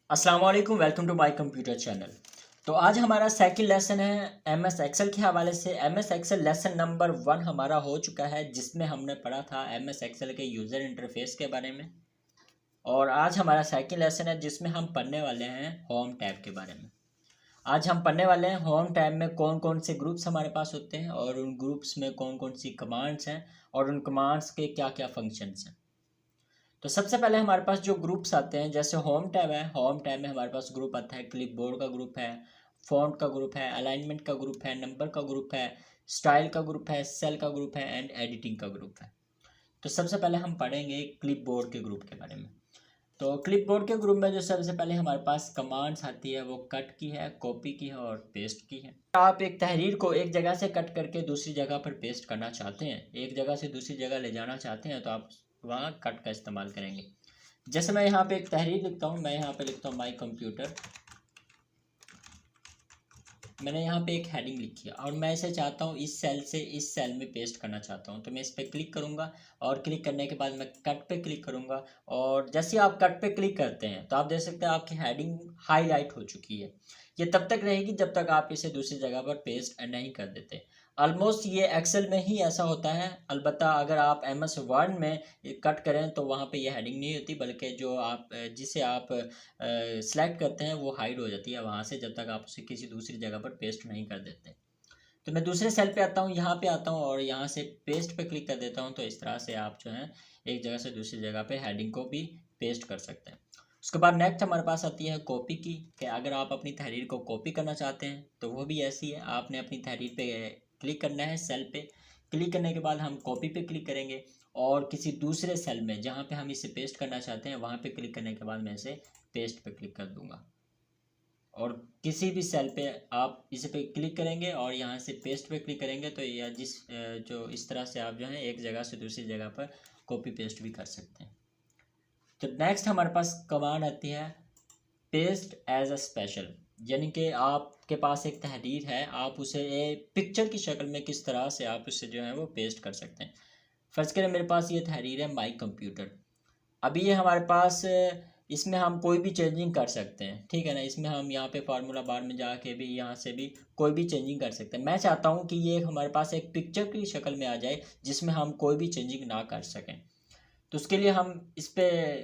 अस्सलाम वालेकुम, welcome to my computer channel. तो आज हमारा सेकंड लेसन है एमएस एक्सेल के हवाले से। एमएस एक्सेल लेसन नंबर 1 हमारा हो चुका है, जिसमें हमने पढ़ा था एमएस एक्सेल के यूज़र इंटरफेस के बारे में। और आज हमारा सेकंड लेसन है जिसमें हम पढ़ने वाले हैं होम टैब के बारे में। आज हम पढ़ने वाले हैं होम टैब में कौन कौन से ग्रुप्स हमारे पास होते हैं और उन ग्रुप्स में कौन कौन सी कमांड्स हैं और उन कमांड्स के क्या क्या फंक्शंस हैं। तो सबसे पहले हमारे पास जो ग्रुप्स आते हैं, जैसे होम टैब है, होम टैब में हमारे पास ग्रुप आता है, क्लिपबोर्ड का ग्रुप है, फॉन्ट का ग्रुप है, अलाइनमेंट का ग्रुप है, नंबर का ग्रुप है, स्टाइल का ग्रुप है, सेल का ग्रुप है एंड एडिटिंग का ग्रुप है। तो सबसे पहले हम पढ़ेंगे क्लिपबोर्ड के ग्रुप के बारे में। तो क्लिपबोर्ड के ग्रुप में जो सबसे पहले हमारे पास कमांड्स आती है वो कट की है, कॉपी की है और पेस्ट की है। आप एक तहरीर को एक जगह से कट करके दूसरी जगह पर पेस्ट करना चाहते हैं, एक जगह से दूसरी जगह ले जाना चाहते हैं, तो आप वहाँ कट का इस्तेमाल करेंगे। जैसे मैं यहाँ पे एक तहरीर लिखता हूँ, मैं यहाँ पे लिखता हूँ माई कंप्यूटर। मैंने यहाँ पे एक हेडिंग लिखी है और मैं इसे चाहता हूँ इस सेल से इस सेल में पेस्ट करना चाहता हूँ, तो मैं इस पर क्लिक करूँगा और क्लिक करने के बाद मैं कट पे क्लिक करूँगा। और जैसे आप कट पे क्लिक करते हैं तो आप देख सकते हैं आपकी हेडिंग हाईलाइट हो चुकी है। ये तब तक रहेगी जब तक आप इसे दूसरी जगह पर पेस्ट नहीं कर देते। ऑलमोस्ट ये एक्सेल में ही ऐसा होता है, अलबत्ता अगर आप एम एस वर्ड में कट करें तो वहाँ पे ये हेडिंग नहीं होती, बल्कि जो आप जिसे आप सेलेक्ट करते हैं वो हाइड हो जाती है वहाँ से, जब तक आप उसे किसी दूसरी जगह पर पेस्ट नहीं कर देते। तो मैं दूसरे सेल पे आता हूँ, यहाँ पे आता हूँ और यहाँ से पेस्ट पे क्लिक कर देता हूँ। तो इस तरह से आप जो है एक जगह से दूसरी जगह पे हेडिंग को भी पेस्ट कर सकते हैं। उसके बाद नेक्स्ट हमारे पास आती है कॉपी की, कि अगर आप अपनी तहरीर को कॉपी करना चाहते हैं तो वो भी ऐसी है। आपने अपनी तहरीर पे क्लिक करना है, सेल पे क्लिक करने के बाद हम कॉपी पे क्लिक करेंगे और किसी दूसरे सेल में जहाँ पे हम इसे पेस्ट करना चाहते हैं वहाँ पे क्लिक करने के बाद मैं इसे पेस्ट पे क्लिक कर दूंगा। और किसी भी सेल पे आप इस पे क्लिक करेंगे और यहाँ से पेस्ट पे क्लिक करेंगे तो यह जो इस तरह से आप जो है एक जगह से दूसरी जगह पर कॉपी पेस्ट भी कर सकते हैं। तो नेक्स्ट हमारे पास कमांड आती है पेस्ट एज अ स्पेशल, यानी कि आपके पास एक तहरीर है, आप उसे पिक्चर की शक्ल में किस तरह से आप उसे जो है वो पेस्ट कर सकते हैं। फ़र्ज़ करें मेरे पास ये तहरीर है माई कंप्यूटर। अभी ये हमारे पास इसमें हम कोई भी चेंजिंग कर सकते हैं, ठीक है ना। इसमें हम यहाँ पे फार्मूला बार में जाके भी यहाँ से भी कोई भी चेंजिंग कर सकते हैं। मैं चाहता हूँ कि ये हमारे पास एक पिक्चर की शक्ल में आ जाए जिसमें हम कोई भी चेंजिंग ना कर सकें। तो उसके लिए हम इस पे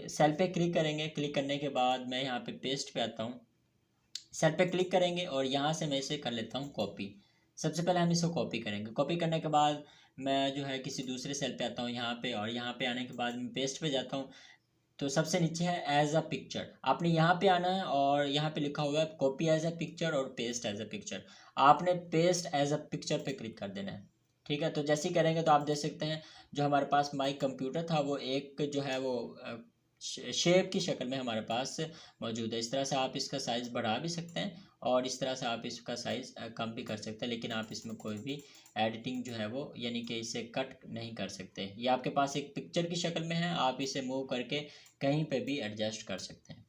सेल पे क्लिक करेंगे, क्लिक करने के बाद मैं यहाँ पे पेस्ट पे आता हूँ, सेल पे क्लिक करेंगे और यहाँ से मैं इसे कर लेता हूँ कॉपी। सबसे पहले हम इसे कॉपी करेंगे, कॉपी करने के बाद मैं जो है किसी दूसरे सेल पे आता हूँ यहाँ पे, और यहाँ पे आने के बाद मैं पेस्ट पे जाता हूँ। तो सबसे नीचे है एज अ पिक्चर, आपने यहाँ पे आना है और यहाँ पे लिखा हुआ है कॉपी एज अ पिक्चर और पेस्ट एज अ पिक्चर। आपने पेस्ट एज अ पिक्चर पे क्लिक कर देना है, ठीक है। तो जैसे ही करेंगे तो आप देख सकते हैं जो हमारे पास माई कंप्यूटर था वो एक जो है वो शेप की शक्ल में हमारे पास मौजूद है। इस तरह से आप इसका साइज़ बढ़ा भी सकते हैं और इस तरह से आप इसका साइज़ कम भी कर सकते हैं, लेकिन आप इसमें कोई भी एडिटिंग जो है वो यानी कि इसे कट नहीं कर सकते। ये आपके पास एक पिक्चर की शक्ल में है, आप इसे मूव करके कहीं पे भी एडजस्ट कर सकते हैं।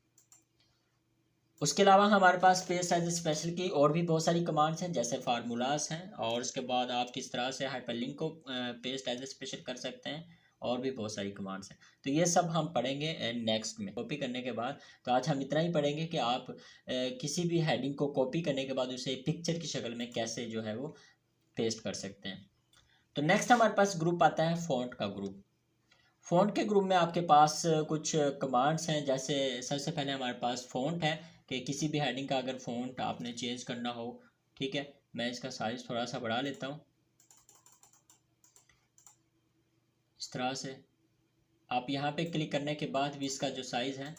उसके अलावा हमारे पास पेस्ट एज स्पेशल की और भी बहुत सारी कमांड्स हैं, जैसे फार्मूलाज हैं, और उसके बाद आप किस तरह से हाइपरलिंक को पेस्ट एज स्पेशल कर सकते हैं, और भी बहुत सारी कमांड्स हैं। तो ये सब हम पढ़ेंगे नेक्स्ट में कॉपी करने के बाद। तो आज हम इतना ही पढ़ेंगे कि आप किसी भी हेडिंग को कॉपी करने के बाद उसे पिक्चर की शक्ल में कैसे जो है वो पेस्ट कर सकते हैं। तो नेक्स्ट हमारे पास ग्रुप आता है फ़ॉन्ट का ग्रुप। फ़ॉन्ट के ग्रुप में आपके पास कुछ कमांड्स हैं, जैसे सबसे पहले हमारे पास फ़ॉन्ट है, कि किसी भी हेडिंग का अगर फ़ॉन्ट आपने चेंज करना हो, ठीक है। मैं इसका साइज़ थोड़ा सा बढ़ा लेता हूँ, इस तरह से आप यहाँ पे क्लिक करने के बाद भी इसका जो साइज़ है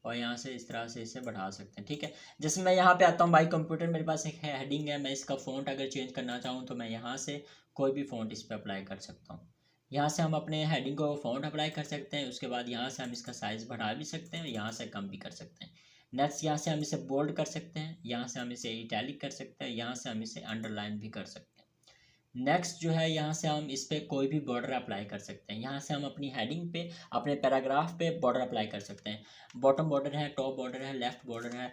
और यहाँ से इस तरह से इसे बढ़ा सकते हैं, ठीक है। जैसे मैं यहाँ पे आता हूँ बाई कंप्यूटर, मेरे पास एक हेडिंग है, मैं इसका फ़ॉन्ट अगर चेंज करना चाहूँ तो मैं यहाँ से कोई भी फ़ॉन्ट इस पर अप्लाई कर सकता हूँ। यहाँ से हम अपने हेडिंग को फ़ॉन्ट अप्लाई कर सकते हैं, उसके बाद यहाँ से हम इसका साइज़ बढ़ा भी सकते हैं, यहाँ से कम भी कर सकते हैं। नेक्स्ट यहाँ से हम इसे बोल्ड कर सकते हैं, यहाँ से हम इसे इटैलिक कर सकते हैं, यहाँ से हम इसे अंडरलाइन भी कर सकते हैं। नेक्स्ट जो है यहाँ से हम इस पे कोई भी बॉर्डर अप्लाई कर सकते हैं, यहाँ से हम अपनी हेडिंग पे अपने पैराग्राफ पे बॉर्डर अप्लाई कर सकते हैं। बॉटम बॉर्डर है, टॉप बॉर्डर है, लेफ्ट बॉर्डर है,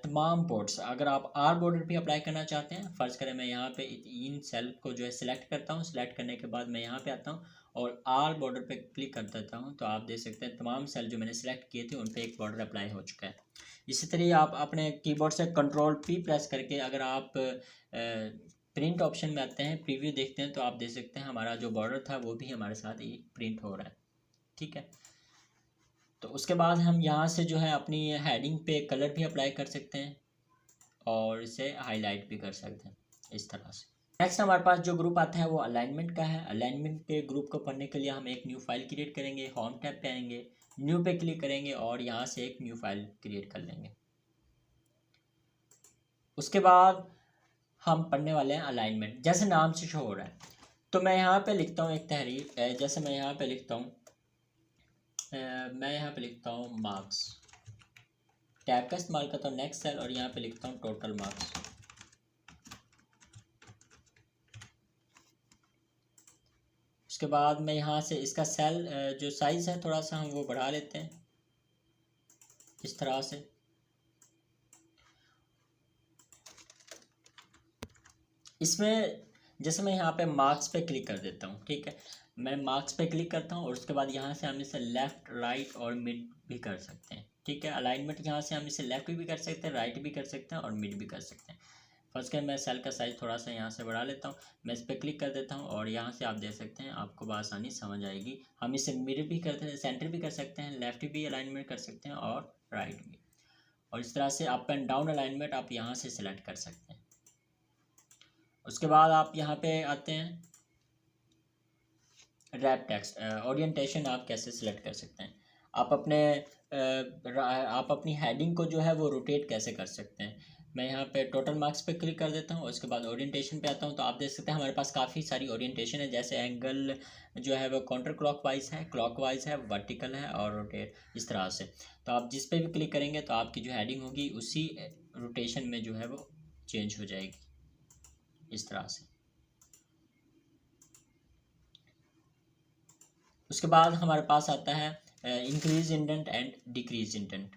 तमाम बॉर्ड्स। अगर आप आर बॉर्डर भी अप्लाई करना चाहते हैं, फ़र्ज़ करें मैं यहाँ पे इन सेल को जो है सिलेक्ट करता हूँ, सिलेक्ट करने के बाद मैं यहाँ पे आता हूँ और आर बॉर्डर पे क्लिक कर देता हूँ, तो आप देख सकते हैं तमाम सेल जो मैंने सेलेक्ट किए थे उन पर एक बॉर्डर अप्लाई हो चुका है। इसी तरह आप अपने कीबोर्ड से Ctrl+P प्रेस करके अगर आप प्रिंट ऑप्शन में आते हैं, प्रीव्यू देखते हैं, तो आप देख सकते हैं हमारा जो बॉर्डर था वो भी हमारे साथ ये प्रिंट हो रहा है। ठीक है, तो उसके बाद हम यहाँ से जो है अपनी हेडिंग पे कलर भी अप्लाई कर सकते हैं और इसे हाईलाइट भी कर सकते हैं इस तरह से। नेक्स्ट हमारे पास जो ग्रुप आता है वो अलाइनमेंट का है। अलाइनमेंट के ग्रुप को पढ़ने के लिए हम एक न्यू फाइल क्रिएट करेंगे, होम टैब पे आएंगे, न्यू पे क्लिक करेंगे और यहाँ से एक न्यू फाइल क्रिएट कर लेंगे। उसके बाद हम पढ़ने वाले हैं अलाइनमेंट, जैसे नाम से शो हो रहा है। तो मैं यहाँ पे लिखता हूँ एक तहरीर, जैसे मैं यहाँ पे लिखता हूँ मार्क्स, टैब का इस्तेमाल करता हूँ नेक्स्ट सेल और यहाँ पे लिखता हूँ टोटल मार्क्स। उसके बाद मैं यहाँ से इसका सेल जो साइज़ है थोड़ा सा हम वो बढ़ा लेते हैं इस तरह से। इसमें जैसे मैं यहाँ पे मार्क्स पे क्लिक कर देता हूँ, ठीक है, मैं मार्क्स पे क्लिक करता हूँ और उसके बाद यहाँ से हम इसे लेफ़्ट, राइट और मिड भी कर सकते हैं। ठीक है, अलाइनमेंट यहाँ से हम इसे लेफ़्ट भी कर सकते हैं, राइट भी कर सकते हैं और मिड भी कर सकते हैं। फर्स्ट के मैं सेल का साइज़ थोड़ा सा यहाँ से बढ़ा लेता हूँ, मैं इस पर क्लिक कर देता हूँ और यहाँ से आप देख सकते हैं, आपको बआसानी समझ आएगी। हम इसे मिड भी करते हैं, सेंटर भी कर सकते हैं, लेफ़्ट भी अलाइनमेंट कर सकते हैं और राइट भी, और इस तरह से अप एंड डाउन अलाइनमेंट आप यहाँ से सिलेक्ट कर सकते हैं। उसके बाद आप यहाँ पे आते हैं रैप टेक्स्ट, ओरिएंटेशन आप कैसे सिलेक्ट कर सकते हैं। आप अपनी हेडिंग को जो है वो रोटेट कैसे कर सकते हैं। मैं यहाँ पे टोटल मार्क्स पे क्लिक कर देता हूँ, उसके बाद ओरिएंटेशन पे आता हूँ, तो आप देख सकते हैं हमारे पास काफ़ी सारी ओरिएंटेशन है। जैसे एंगल जो है वो काउंटर क्लॉकवाइज है, क्लॉकवाइज है, वर्टिकल है और रोटेट, इस तरह से। तो आप जिस पे भी क्लिक करेंगे तो आपकी जो हेडिंग होगी उसी रोटेशन में जो है वो चेंज हो जाएगी इस तरह से। उसके बाद हमारे पास आता है increase indent and decrease indent.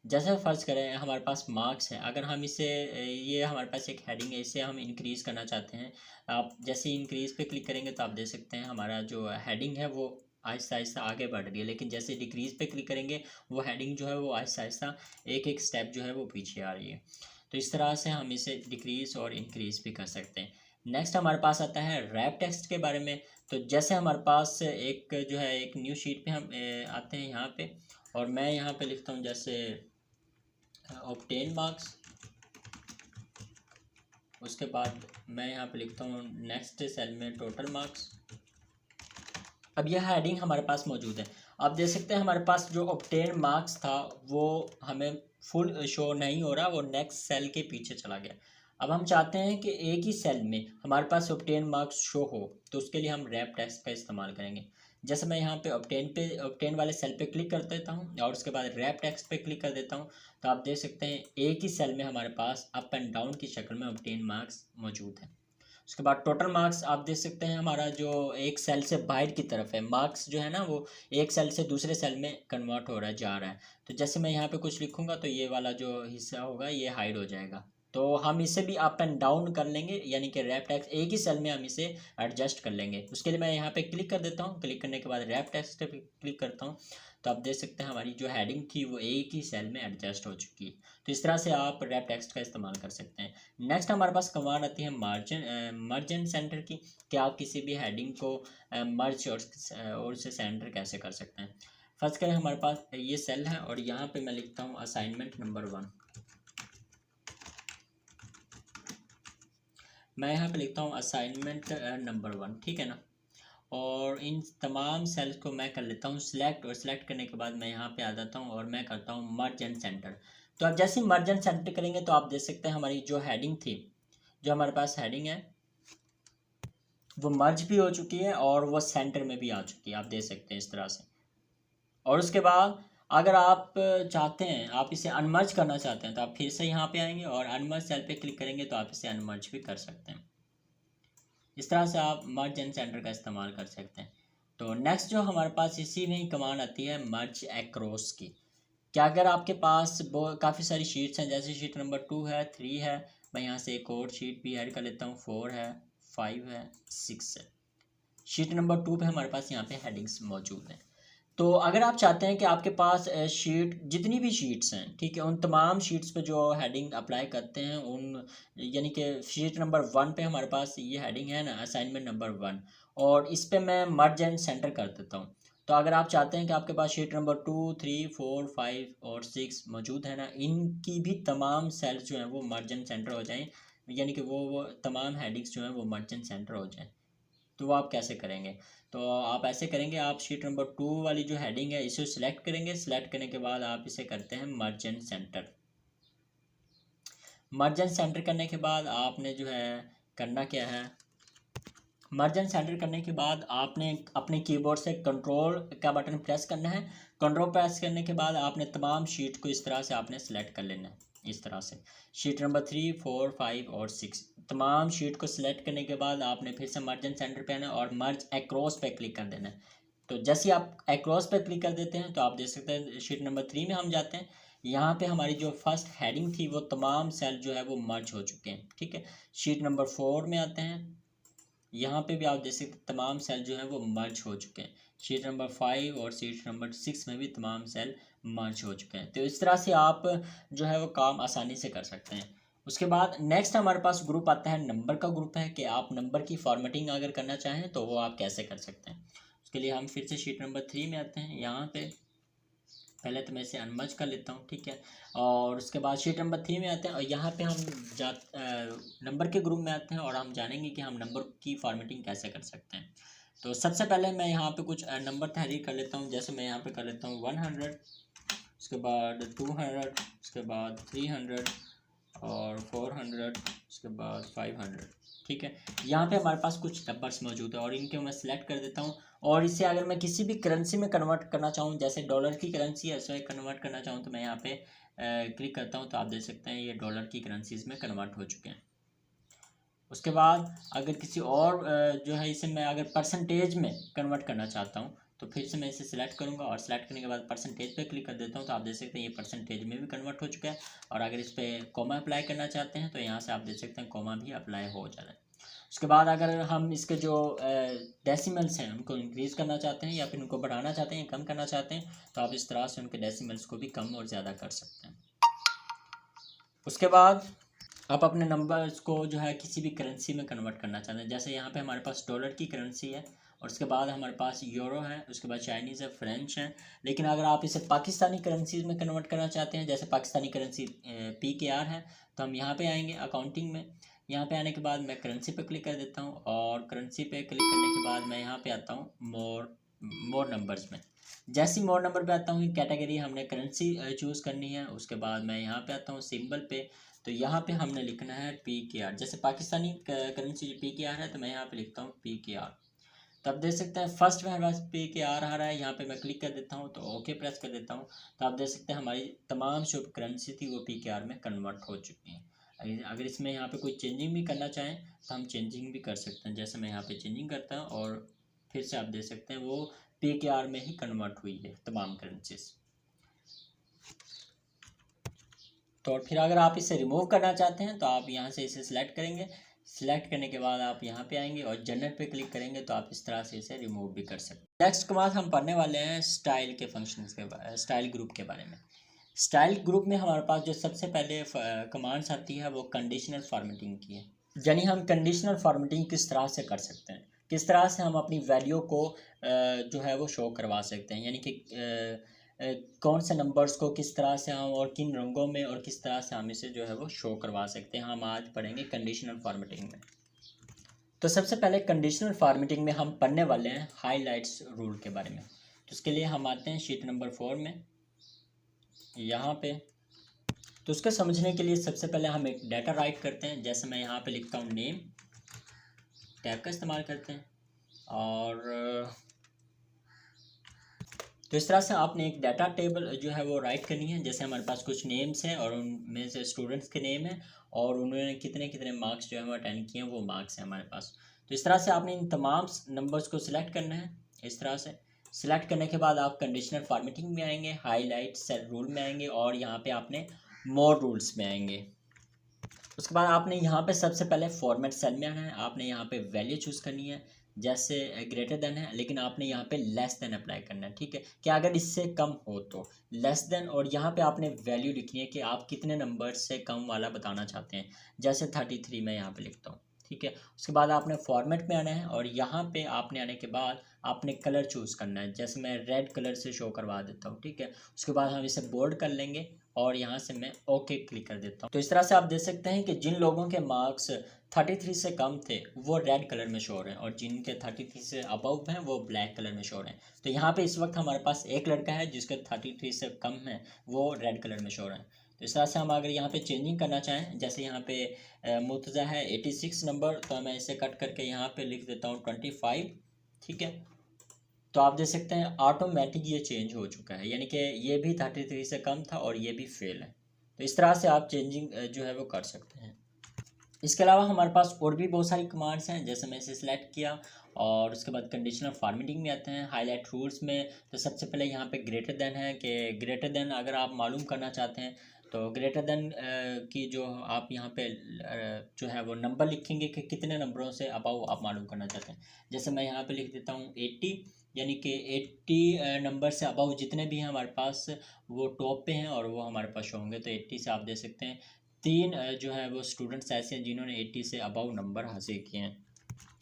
जैसे फर्ज करें हमारे पास मार्क्स है, अगर हम इसे ये हमारे पास एक हेडिंग है, इसे हम इंक्रीज़ करना चाहते हैं। आप जैसे इंक्रीज़ पे क्लिक करेंगे तो आप देख सकते हैं हमारा जो हेडिंग है वो आहिस्ता आहिस्ता आगे बढ़ रही है, लेकिन जैसे डिक्रीज़ पे क्लिक करेंगे वो हेडिंग जो है वो आहिस्ता आहिस्ता एक एक स्टेप जो है वो पीछे आ रही है। तो इस तरह से हम इसे डिक्रीज़ और इंक्रीज़ भी कर सकते हैं। नेक्स्ट हमारे पास आता है रैप टेक्स्ट के बारे में। तो जैसे हमारे पास एक जो है एक न्यू शीट पे हम आते हैं यहाँ पे, और मैं यहाँ पे लिखता हूँ जैसे ऑब्टेन मार्क्स। उसके बाद मैं यहाँ पे लिखता हूँ नेक्स्ट सेल में टोटल मार्क्स। अब यह हेडिंग हमारे पास मौजूद है। आप देख सकते हैं हमारे पास जो ऑब्टेन मार्क्स था वो हमें फुल शो नहीं हो रहा, वो नेक्स्ट सेल के पीछे चला गया। अब हम चाहते हैं कि एक ही सेल में हमारे पास ऑब्टेन मार्क्स शो हो, तो उसके लिए हम रैप टेक्स्ट का इस्तेमाल करेंगे। जैसे मैं यहाँ पे ऑब्टेन वाले सेल पे क्लिक कर देता हूँ और उसके बाद रैप टेक्स्ट पे क्लिक कर देता हूँ, तो आप देख सकते हैं एक ही सेल में हमारे पास अप एंड डाउन की शक्ल में ऑब्टेन मार्क्स मौजूद है। उसके बाद टोटल मार्क्स आप देख सकते हैं हमारा जो एक सेल से बाहर की तरफ है, मार्क्स जो है ना वो एक सेल से दूसरे सेल में कन्वर्ट हो रहा है, जा रहा है। तो जैसे मैं यहाँ पे कुछ लिखूँगा तो ये वाला जो हिस्सा होगा ये हाइड हो जाएगा। तो हम इसे भी अप एंड डाउन कर लेंगे, यानी कि रैप टेक्स्ट एक ही सेल में हम इसे एडजस्ट कर लेंगे। उसके लिए मैं यहाँ पे क्लिक कर देता हूँ, क्लिक करने के बाद रैप टेक्स्ट पे क्लिक करता हूँ, तो आप देख सकते हैं हमारी जो हेडिंग थी वो एक ही सेल में एडजस्ट हो चुकी है। तो इस तरह से आप रैप टेक्स्ट का इस्तेमाल कर सकते हैं। नेक्स्ट हमारे पास कमांड आती है मर्ज एंड सेंटर की, कि आप किसी भी हेडिंग को मर्ज और से सेंटर कैसे कर सकते हैं। फर्स्ट करें हमारे पास ये सेल है और यहाँ पे मैं लिखता हूँ असाइनमेंट नंबर 1। मैं यहाँ पे लिखता हूँ असाइनमेंट नंबर 1, ठीक है ना। और इन तमाम सेल्स को मैं कर लेता हूँ सिलेक्ट, और सिलेक्ट करने के बाद मैं यहाँ पे आ जाता हूँ और मैं करता हूँ मर्ज एंड सेंटर। तो आप जैसे ही मर्ज एंड सेंटर करेंगे तो आप देख सकते हैं हमारी जो हेडिंग थी, जो हमारे पास हेडिंग है वो मर्ज भी हो चुकी है और वो सेंटर में भी आ चुकी है, आप देख सकते हैं इस तरह से। और उसके बाद अगर आप चाहते हैं, आप इसे अनमर्ज करना चाहते हैं, तो आप फिर से यहाँ पे आएंगे और अनमर्ज सेल पे क्लिक करेंगे तो आप इसे अनमर्ज भी कर सकते हैं। इस तरह से आप मर्ज एंड सेंटर का इस्तेमाल कर सकते हैं। तो नेक्स्ट जो हमारे पास इसी में ही कमांड आती है मर्ज एक्रॉस की। क्या अगर आपके पास काफ़ी सारी शीट्स हैं, जैसे शीट नंबर 2 है, 3 है, मैं यहाँ से एक और शीट भी ऐड कर लेता हूँ, 4 है, 5 है, 6 है। शीट नंबर 2 पे हमारे पास यहाँ पे हेडिंग्स मौजूद हैं। तो अगर आप चाहते हैं कि आपके पास शीट जितनी भी शीट्स हैं, ठीक है, उन तमाम शीट्स पे जो हेडिंग अप्लाई करते हैं उन, यानी कि शीट नंबर 1 पे हमारे पास ये हेडिंग है ना, असाइनमेंट नंबर 1, और इस पे मैं मर्ज एंड सेंटर कर देता हूँ। तो अगर आप चाहते हैं कि आपके पास शीट नंबर 2, 3, 4, 5 और 6 मौजूद है ना, इनकी भी तमाम सेल्स जो हैं वो मर्ज एंड सेंटर हो जाएँ, यानी कि वो तमाम हेडिंग्स जो हैं वो मर्ज एंड सेंटर हो जाएँ। तो वो आप कैसे करेंगे? तो आप ऐसे करेंगे, आप शीट नंबर 2 वाली जो हेडिंग है इसे सिलेक्ट करेंगे, सिलेक्ट करने के बाद आप इसे करते हैं मर्ज and centre. Merge and centre करने के बाद आपने जो है करना क्या है, मर्ज एंड सेंटर करने के बाद आपने अपने कीबोर्ड से कंट्रोल का बटन प्रेस करना है। कंट्रोल प्रेस करने के बाद आपने तमाम शीट को इस तरह से आपने सेलेक्ट कर लेना है, इस तरह से शीट नंबर 3, 4, 5 और 6 तमाम शीट को सिलेक्ट करने के बाद आपने फिर से मर्ज एंड सेंटर पे आना है और मर्ज अक्रॉस पे क्लिक कर देना है। तो जैसे आप अक्रॉस पे क्लिक कर देते हैं तो आप देख सकते हैं शीट नंबर 3 में हम जाते हैं। यहाँ पे हमारी जो फर्स्ट हेडिंग थी वो तमाम सेल जो है वो मर्ज हो चुके हैं, ठीक है। शीट नंबर 4 में आते हैं, यहाँ पे भी आप देख सकते तमाम सेल जो है वो मर्ज हो चुके हैं। शीट नंबर 5 और शीट नंबर 6 में भी तमाम सेल मर्ज हो चुके हैं। तो इस तरह से आप जो है वो काम आसानी से कर सकते हैं। उसके बाद नेक्स्ट हमारे पास ग्रुप आता है, नंबर का ग्रुप है कि आप नंबर की फॉर्मेटिंग अगर करना चाहें तो वो आप कैसे कर सकते हैं। उसके लिए हम फिर से शीट नंबर 3 में आते हैं। यहाँ पे पहले तो मैं इसे अनमर्ज कर लेता हूँ, ठीक है। और उसके बाद शीट नंबर 3 में आते हैं और यहाँ पे हम नंबर के ग्रुप में आते हैं और हम जानेंगे कि हम नंबर की फॉर्मेटिंग कैसे कर सकते हैं। तो सबसे पहले मैं यहाँ पे कुछ नंबर तहरीर कर लेता हूँ। जैसे मैं यहाँ पे कर लेता हूँ 100, उसके बाद 200, उसके बाद 300 और 400, उसके बाद 500, ठीक है। यहाँ पे हमारे पास कुछ नंबर्स मौजूद है और इनके मैं सिलेक्ट कर देता हूँ। और इसे अगर मैं किसी भी करेंसी में कन्वर्ट करना चाहूँ, जैसे डॉलर की करेंसी है इसमें कन्वर्ट करना चाहूँ, तो मैं यहाँ पे क्लिक करता हूँ तो आप देख सकते हैं ये डॉलर की करेंसीज में कन्वर्ट हो चुके हैं। उसके बाद अगर किसी और जो है इसे मैं अगर परसेंटेज में कन्वर्ट करना चाहता हूँ तो फिर से मैं इसे सिलेक्ट करूँगा और सिलेक्ट करने के बाद परसेंटेज पे क्लिक कर देता हूँ तो आप देख सकते हैं ये परसेंटेज में भी कन्वर्ट हो चुका है। और अगर इस पर कॉमा अप्लाई करना चाहते हैं तो यहाँ से आप देख सकते हैं कॉमा भी अप्लाई हो जाता है। उसके बाद अगर हम इसके जो डेसिमल्स हैं उनको इंक्रीज़ करना चाहते हैं या फिर उनको बढ़ाना चाहते हैं, कम करना चाहते हैं, तो आप इस तरह से उनके डेसिमल्स को भी कम और ज़्यादा कर सकते हैं। उसके बाद आप अपने नंबर्स को जो है किसी भी करेंसी में कन्वर्ट करना चाहते हैं। जैसे यहाँ पे हमारे पास डॉलर की करेंसी है और उसके बाद हमारे पास यूरो है, उसके बाद चाइनीज़ है, फ्रेंच है। लेकिन अगर आप इसे पाकिस्तानी करेंसीज में कन्वर्ट करना चाहते हैं, जैसे पाकिस्तानी करेंसी PKR है, तो हम यहाँ पे आएंगे अकाउंटिंग में। यहाँ पे आने के बाद मैं करेंसी पे क्लिक कर देता हूँ और करेंसी पे क्लिक करने के बाद मैं यहाँ पे आता हूँ मोर नंबर्स में। जैसे मोर नंबर पे आता हूँ कैटेगरी हमने करेंसी चूज़ करनी है। उसके बाद मैं यहाँ पे आता हूँ सिंबल पे, तो यहाँ पे हमने लिखना है PKR। जैसे पाकिस्तानी करेंसी PKR है तो मैं यहाँ पे लिखता हूँ PKR। तब देख सकते हैं फर्स्ट में हमारे पास PKR आ रहा है, यहाँ पे मैं क्लिक कर देता हूँ तो ओके प्रेस कर देता हूँ। तो आप देख सकते हैं हमारी तमाम जो करेंसी थी वो PKR में कन्वर्ट हो चुकी हैं। अगर इसमें यहाँ पे कोई चेंजिंग भी करना चाहें तो हम चेंजिंग भी कर सकते हैं। जैसे मैं यहाँ पे चेंजिंग करता हूँ और फिर से आप देख सकते हैं वो PKR में ही कन्वर्ट हुई है तमाम करेंसीज। तो और फिर अगर आप इसे रिमूव करना चाहते हैं तो आप यहाँ से इसे सिलेक्ट करेंगे। सिलेक्ट करने के बाद आप यहाँ पे आएंगे और जनरल पे क्लिक करेंगे तो आप इस तरह से इसे रिमूव भी कर सकते हैं। नेक्स्ट के बाद हम पढ़ने वाले हैं स्टाइल के फंक्शंस के स्टाइल ग्रुप के बारे में। स्टाइल ग्रुप में हमारे पास जो सबसे पहले कमांड्स आती है वो कंडीशनल फॉर्मेटिंग की है। यानी हम कंडीशनल फॉर्मेटिंग किस तरह से कर सकते हैं, किस तरह से हम अपनी वैल्यू को जो है वो शो करवा सकते हैं, यानी कि कौन से नंबर्स को किस तरह से हम और किन रंगों में और किस तरह से हम इसे जो है वो शो करवा सकते हैं, हम आज पढ़ेंगे कंडीशनल फॉर्मेटिंग में। तो सबसे पहले कंडीशनल फॉर्मेटिंग में हम पढ़ने वाले हैं हाईलाइट्स रूल के बारे में। तो उसके लिए हम आते हैं शीट नंबर 4 में, यहाँ पे। तो उसको समझने के लिए सबसे पहले हम एक डाटा राइट करते हैं। जैसे मैं यहाँ पे लिखता हूँ नेम, टैब का इस्तेमाल करते हैं और तो इस तरह से आपने एक डाटा टेबल जो है वो राइट करनी है। जैसे हमारे पास कुछ नेम्स हैं और उनमें से स्टूडेंट्स के नेम हैं और उन्होंने कितने कितने मार्क्स जो है वो अटेंड किए हैं, वो मार्क्स हैं हमारे पास। तो इस तरह से आपने इन तमाम नंबर्स को सिलेक्ट करना है। इस तरह से सिलेक्ट करने के बाद आप कंडीशनल फॉर्मेटिंग में आएंगे, हाईलाइट सेल रूल में आएंगे और यहाँ पे आपने मोर रूल्स में आएंगे। उसके बाद आपने यहाँ पे सबसे पहले फॉर्मेट सेल में आना है। आपने यहाँ पे वैल्यू चूज़ करनी है। जैसे ग्रेटर देन है, लेकिन आपने यहाँ पे लेस देन अप्लाई करना है, ठीक है। कि अगर इससे कम हो तो लेस देन, और यहाँ पे आपने वैल्यू लिखनी है कि आप कितने नंबर से कम वाला बताना चाहते हैं। जैसे 33 मैं यहाँ पे लिखता हूँ, ठीक है। उसके बाद आपने फॉर्मेट में आना है, और यहाँ पे आपने आने के बाद आपने कलर चूज़ करना है। जैसे मैं रेड कलर से शो करवा देता हूँ, ठीक है। उसके बाद हम इसे बोल्ड कर लेंगे, और यहाँ से मैं ओके क्लिक कर देता हूँ। तो इस तरह से आप देख सकते हैं कि जिन लोगों के मार्क्स 33 से कम थे वो रेड कलर में शो हो रहे हैं, और जिनके 33 से अबव हैं वो ब्लैक कलर में शो हो रहे हैं। तो यहाँ पे इस वक्त हमारे पास एक लड़का है जिसके 33 से कम है, वो रेड कलर में शो हो रहे हैं। तो इस तरह से हम अगर यहाँ पे चेंजिंग करना चाहें, जैसे यहाँ पे मुर्तज़ा है 86 नंबर, तो मैं इसे कट करके यहाँ पे लिख देता हूँ 25, ठीक है। तो आप देख सकते हैं ऑटोमेटिक ये चेंज हो चुका है, यानी कि ये भी 33 से कम था और ये भी फेल है। तो इस तरह से आप चेंजिंग जो है वो कर सकते हैं। इसके अलावा हमारे पास और भी बहुत सारी कमांड्स हैं। जैसे मैं इसे सिलेक्ट किया, और उसके बाद कंडीशनल फॉर्मेटिंग में आते हैं, हाईलाइट रूल्स में। तो सबसे पहले यहाँ पे ग्रेटर देन है, कि ग्रेटर देन अगर आप मालूम करना चाहते हैं तो ग्रेटर देन की जो आप यहाँ पे जो है वो नंबर लिखेंगे कि कितने नंबरों से अबाउ आप मालूम करना चाहते हैं। जैसे मैं यहाँ पे लिख देता हूँ 80, यानी कि 80 नंबर से अबाउ जितने भी हैं हमारे पास वो टॉप पे हैं और वो हमारे पास शो होंगे। तो 80 से आप दे सकते हैं 3 जो है वो स्टूडेंट्स ऐसे हैं जिन्होंने 80 से अबव नंबर हासिल किए हैं।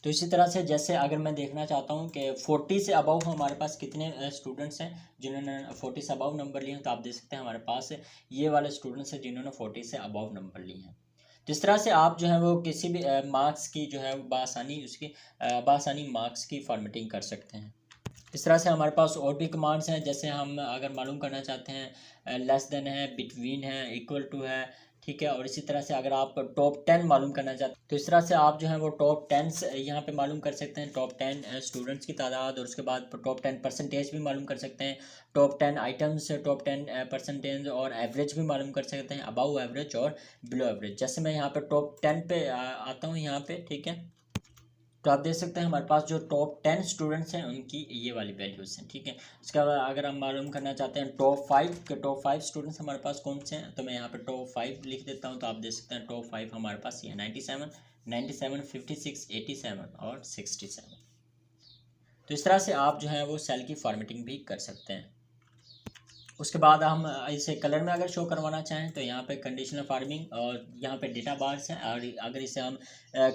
तो इसी तरह से जैसे अगर मैं देखना चाहता हूँ कि 40 से अबव हमारे पास कितने स्टूडेंट्स हैं जिन्होंने 40 से अबव नंबर लिए हैं, तो आप देख सकते हैं हमारे पास ये वाले स्टूडेंट्स हैं जिन्होंने 40 से अबव नंबर लिए हैं। तो इस तरह से आप जो है वो किसी भी मार्क्स की जो है बासानी उसकी बासानी मार्क्स की फॉर्मेटिंग कर सकते हैं। इस तरह से हमारे पास और भी कमांड्स हैं। जैसे हम अगर मालूम करना चाहते हैं लेस देन है, बिटवीन है, इक्वल टू है, ठीक है। और इसी तरह से अगर आप टॉप 10 मालूम करना चाहते हैं तो इस तरह से आप जो है वो टॉप 10 यहाँ पे मालूम कर सकते हैं, टॉप 10 स्टूडेंट्स की तादाद, और उसके बाद टॉप 10 परसेंटेज भी मालूम कर सकते हैं, टॉप 10 आइटम्स, टॉप 10 परसेंटेज, और एवरेज भी मालूम कर सकते हैं, अबाउ एवरेज और बिलो एवरेज। जैसे मैं यहाँ पे टॉप 10 पे आता हूँ यहाँ पे, ठीक है। तो आप देख सकते हैं हमारे पास जो टॉप 10 स्टूडेंट्स हैं उनकी ये वाली वैल्यूज़ हैं, ठीक है। उसके बाद अगर हम मालूम करना चाहते हैं टॉप 5 के टॉप 5 स्टूडेंट्स हमारे पास कौन से हैं, तो मैं यहाँ पे टॉप 5 लिख देता हूँ। तो आप देख सकते हैं टॉप 5 हमारे पास ये 97, 56, 87 और 67। तो इस तरह से आप जो है वो सेल की फॉर्मेटिंग भी कर सकते हैं। उसके बाद हम इसे कलर में अगर शो करवाना चाहें तो यहाँ पे कंडीशनल फार्मिंग और यहाँ पे डेटा बार्स हैं, और अगर इसे हम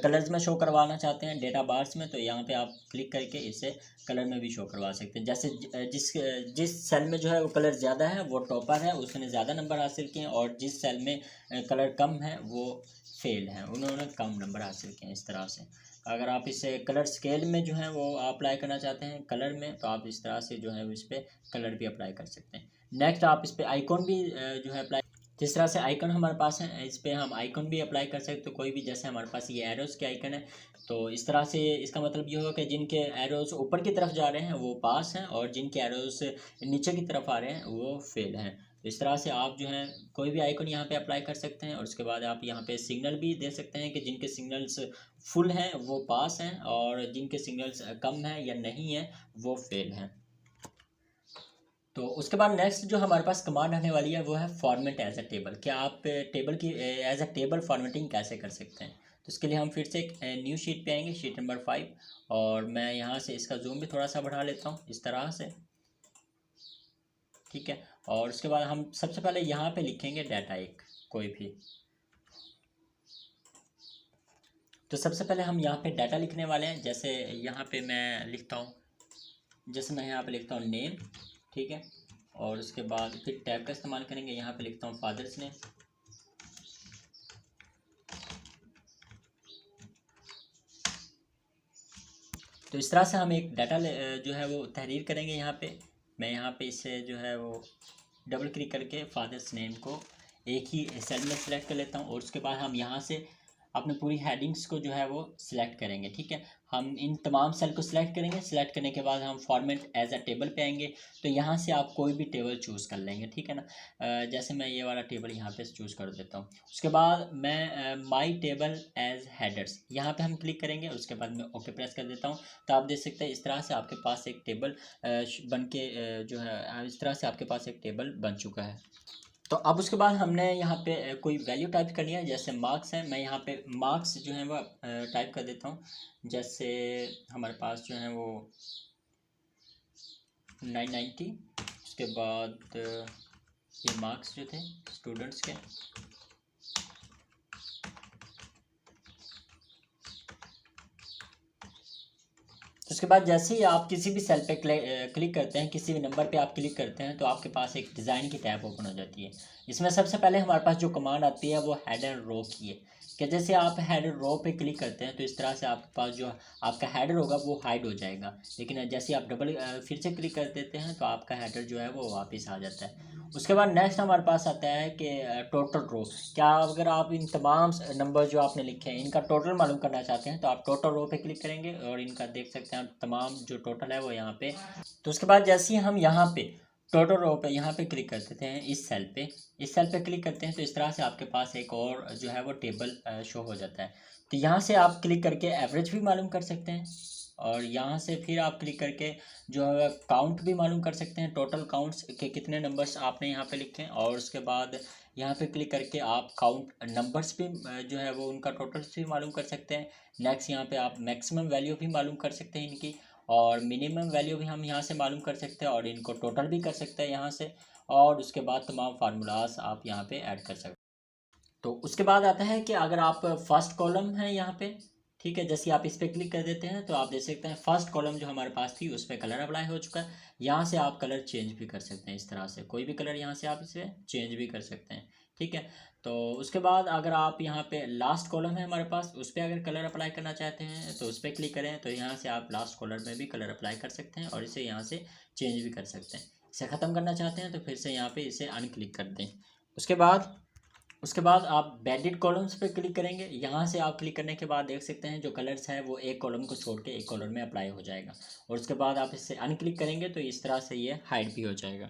कलर्स में शो करवाना चाहते हैं डेटा बार्स में, तो यहाँ पे आप क्लिक करके इसे कलर में भी शो करवा सकते हैं। जैसे जिस जिस सेल में जो है वो कलर ज़्यादा है वो टॉपर है, उसने ज़्यादा नंबर हासिल किए हैं, और जिस सेल में कलर कम है वो फेल है, उन्होंने कम नंबर हासिल किए हैं। इस तरह से अगर आप इसे कलर स्केल में जो है वो अप्लाई करना चाहते हैं कलर में, तो आप इस तरह से जो है इस पर कलर भी अप्लाई कर सकते हैं। नेक्स्ट आप इस पर आइकॉन भी जो है अप्लाई, जिस तरह से आइकन हमारे पास है इस पर हम आइकन भी अप्लाई कर सकते हैं कोई भी। जैसे हमारे पास ये एरोस के आइकन है, तो इस तरह से इसका मतलब ये होगा कि जिनके एरोस ऊपर की तरफ जा रहे हैं वो पास हैं, और जिनके एरोस नीचे की तरफ आ रहे हैं वो फेल हैं। तो इस तरह से आप जो है कोई भी आइकन यहाँ पे अप्लाई कर सकते हैं। और उसके बाद आप यहाँ पे सिग्नल भी दे सकते हैं कि जिनके सिग्नल्स फुल हैं वो पास हैं, और जिनके सिग्नल्स कम हैं या नहीं हैं वो फेल हैं। तो उसके बाद नेक्स्ट जो हमारे पास कमांड आने वाली है वो है फॉर्मेट एज अ टेबल। क्या आप टेबल की एज अ टेबल फॉर्मेटिंग कैसे कर सकते हैं। तो इसके लिए हम फिर से एक न्यू शीट पे आएंगे, शीट नंबर 5, और मैं यहाँ से इसका जूम भी थोड़ा सा बढ़ा लेता हूँ इस तरह से, ठीक है। और उसके बाद हम सबसे पहले यहाँ पे लिखेंगे डाटा एक कोई भी। तो सबसे पहले हम यहाँ पे डाटा लिखने वाले हैं। जैसे यहाँ पे मैं लिखता हूँ, जैसे मैं यहाँ पे लिखता हूँ नेम, ठीक है। और उसके बाद फिर टैब का इस्तेमाल करेंगे, यहाँ पे लिखता हूँ फादर्स नेम। तो इस तरह से हम एक डाटा जो है वो तहरीर करेंगे। यहाँ पे मैं यहाँ पे इसे जो है वो डबल क्लिक करके फादर्स नेम को एक ही सेल में सेलेक्ट कर लेता हूँ, और उसके बाद हम यहाँ से अपनी पूरी हेडिंग्स को जो है वो सिलेक्ट करेंगे, ठीक है। हम इन तमाम सेल को सिलेक्ट करेंगे, सिलेक्ट करने के बाद हम फॉर्मेट एज अ टेबल पे आएंगे। तो यहाँ से आप कोई भी टेबल चूज़ कर लेंगे, ठीक है ना। जैसे मैं ये वाला टेबल यहाँ पे चूज़ कर देता हूँ। उसके बाद मैं माई टेबल एज हेडर्स यहाँ पे हम क्लिक करेंगे, उसके बाद मैं ओके प्रेस कर देता हूँ। तो आप देख सकते हैं इस तरह से आपके पास एक टेबल बन के जो है इस तरह से आपके पास एक टेबल बन चुका है। तो अब उसके बाद हमने यहाँ पे कोई वैल्यू टाइप करनी है, जैसे मार्क्स है, मैं यहाँ पे मार्क्स जो है वो टाइप कर देता हूँ। जैसे हमारे पास जो है वो 990, उसके बाद ये मार्क्स जो थे स्टूडेंट्स के, उसके बाद जैसे ही आप किसी भी सेल पे क्लिक करते हैं, किसी भी नंबर पे आप क्लिक करते हैं, तो आपके पास एक डिज़ाइन की टैब ओपन हो जाती है। इसमें सबसे पहले हमारे पास जो कमांड आती है वो हेड एंड रो की है, कि जैसे आप हेड एंड रो पे क्लिक करते हैं तो इस तरह से आपके पास जो आपका हेडर होगा वो हाइड हो जाएगा, लेकिन जैसे आप डबल फिर से क्लिक कर देते हैं तो आपका हेडर जो है वो वापस आ जाता है। उसके बाद नेक्स्ट हमारे पास आता है कि टोटल रो। क्या अगर आप इन तमाम नंबर जो आपने लिखे हैं इनका टोटल मालूम करना चाहते हैं तो आप टोटल रो पे क्लिक करेंगे और इनका देख सकते हैं आप तमाम जो टोटल है वो यहाँ पे। तो उसके बाद जैसे ही हम यहाँ पे टोटल रो पे यहाँ पे क्लिक कर देते हैं, इस सेल पे क्लिक करते हैं तो इस तरह से आपके पास एक और जो है वो टेबल शो हो जाता है। तो यहाँ से आप क्लिक करके एवरेज भी मालूम कर सकते हैं और यहाँ से फिर आप क्लिक करके जो है काउंट भी मालूम कर सकते हैं, टोटल काउंट्स के कितने नंबर्स आपने यहाँ पे लिखे हैं। और उसके बाद यहाँ पे क्लिक करके आप काउंट नंबर्स भी जो है वो उनका टोटल्स भी मालूम कर सकते हैं। नेक्स्ट यहाँ पे आप मैक्सिमम वैल्यू भी मालूम कर सकते हैं इनकी, और मिनिमम वैल्यू भी हम यहाँ से मालूम कर सकते हैं और इनको टोटल भी कर सकते हैं यहाँ से। और उसके बाद तमाम फार्मूलाज आप यहाँ पे ऐड कर सकते हैं। तो उसके बाद आता है कि अगर आप फर्स्ट कॉलम है यहाँ पे, ठीक है, जैसे आप इस पर क्लिक कर देते हैं तो आप देख सकते हैं फर्स्ट कॉलम जो हमारे पास थी उस पर कलर अप्लाई हो चुका है। यहाँ से आप कलर चेंज भी कर सकते हैं, इस तरह से कोई भी कलर यहाँ से आप इसे चेंज भी कर सकते हैं, ठीक है। तो उसके बाद अगर आप यहाँ पे लास्ट कॉलम है हमारे पास, उस पर अगर कलर अप्लाई करना चाहते हैं तो उस पर क्लिक करें, तो यहाँ से आप लास्ट कॉलम में भी कलर अप्लाई कर सकते हैं और इसे यहाँ से चेंज भी कर सकते हैं। इसे ख़त्म करना चाहते हैं तो फिर से यहाँ पे इसे अनक्लिक कर दें। उसके बाद आप बैडिड कॉलम्स पे क्लिक करेंगे। यहाँ से आप क्लिक करने के बाद देख सकते हैं जो कलर्स है वो एक कॉलम को छोड़ के एक कॉलम में अप्लाई हो जाएगा। और उसके बाद आप इससे अनक्लिक करेंगे तो इस तरह से ये हाइड भी हो जाएगा।